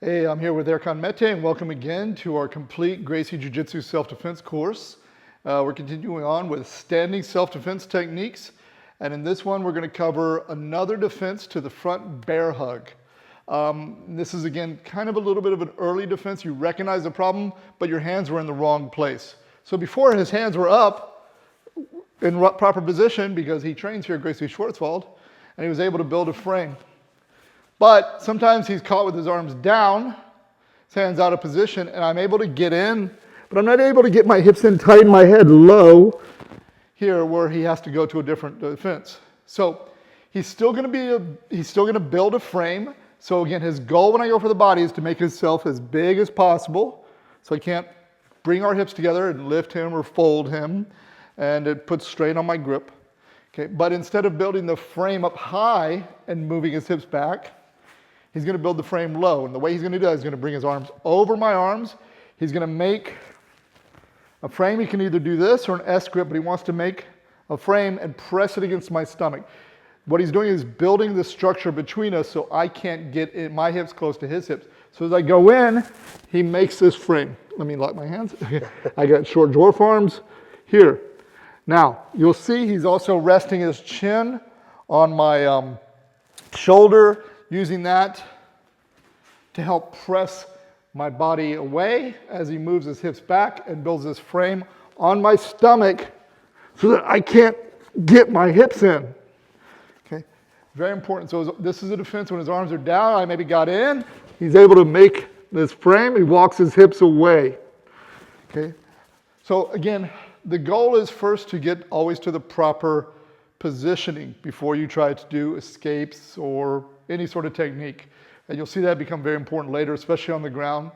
Hey, I'm here with Erkan Mete, and welcome again to our complete Gracie Jiu-Jitsu Self-Defense Course. We're continuing on with standing self-defense techniques, and in this one we're going to cover another defense to the front bear hug. This is again kind of a little bit of an early defense. You recognize the problem, but your hands were in the wrong place. So before his hands were up in proper position, because he trains here at Gracie Schwarzwald, and he was able to build a frame. But sometimes he's caught with his arms down, his hands out of position, and I'm able to get in, but I'm not able to get my hips in tight and my head low here where he has to go to a different defense. So he's still going to build a frame. So again, his goal when I go for the body is to make himself as big as possible. So I can't bring our hips together and lift him or fold him, and it puts strain on my grip. Okay, but instead of building the frame up high and moving his hips back, he's going to build the frame low. And the way he's going to do that is he's going to bring his arms over my arms. He's going to make a frame. He can either do this or an S grip, but he wants to make a frame and press it against my stomach. What he's doing is building the structure between us so I can't get my hips close to his hips. So as I go in, he makes this frame. Let me lock my hands. I got short dwarf arms here. Now, you'll see he's also resting his chin on my shoulder, using that to help press my body away as he moves his hips back and builds this frame on my stomach so that I can't get my hips in. Okay, very important. So this is a defense when his arms are down. I maybe got in. He's able to make this frame. He walks his hips away. Okay, so again, the goal is first to get always to the proper positioning before you try to do escapes or any sort of technique. And you'll see that become very important later, especially on the ground.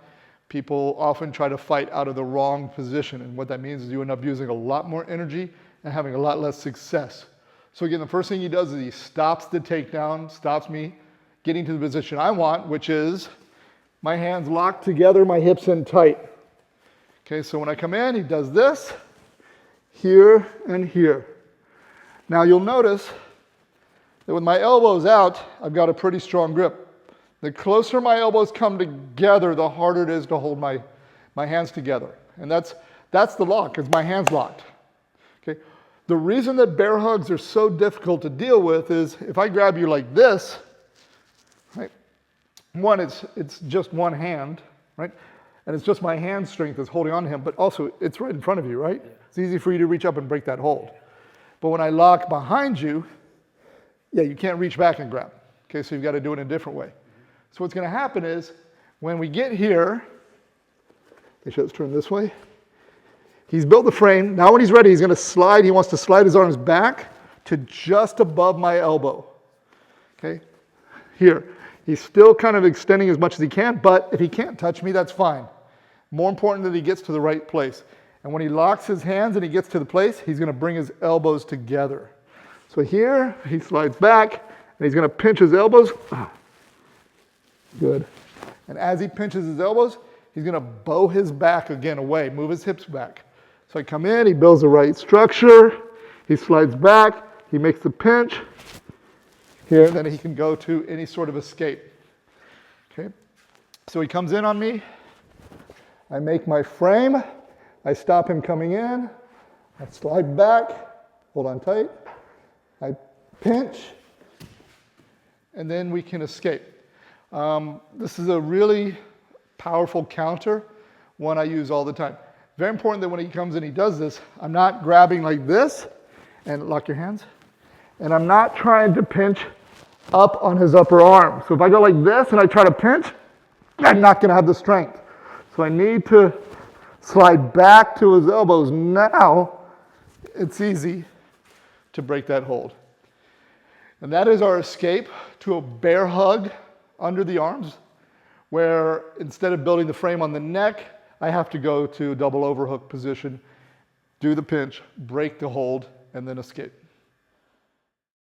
People often try to fight out of the wrong position, and what that means is you end up using a lot more energy and having a lot less success. So again, the first thing he does is he stops the takedown, stops me getting to the position I want, which is my hands locked together, my hips in tight. Okay, so when I come in, he does this, here and here. Now you'll notice that with my elbows out, I've got a pretty strong grip. The closer my elbows come together, the harder it is to hold my hands together. And that's the lock, is my hands locked. Okay. The reason that bear hugs are so difficult to deal with is if I grab you like this, right? One, it's just one hand, right? And it's just my hand strength that's holding on to him, but also it's right in front of you, right? Yeah. It's easy for you to reach up and break that hold. But when I lock behind you, yeah, you can't reach back and grab. Okay, so you've got to do it in a different way. So what's going to happen is when we get here, let's turn this way. He's built the frame. Now when he's ready, he's going to slide. He wants to slide his arms back to just above my elbow. Okay, here. He's still kind of extending as much as he can, but if he can't touch me, that's fine. More important that he gets to the right place. And when he locks his hands and he gets to the place, he's going to bring his elbows together. So here, he slides back, and he's going to pinch his elbows. Good. And as he pinches his elbows, he's going to bow his back again away, move his hips back. So I come in, he builds the right structure, he slides back, he makes the pinch. Here, then he can go to any sort of escape. Okay. So he comes in on me, I make my frame, I stop him coming in, I slide back, hold on tight, I pinch, and then we can escape. This is a really powerful counter, one I use all the time. Very important that when he comes in, he does this, I'm not grabbing like this, and lock your hands, and I'm not trying to pinch up on his upper arm. So if I go like this and I try to pinch, I'm not going to have the strength. So I need to slide back to his elbows. Now it's easy to break that hold. And that is our escape to a bear hug under the arms, where instead of building the frame on the neck, I have to go to double overhook position, do the pinch, break the hold, and then escape.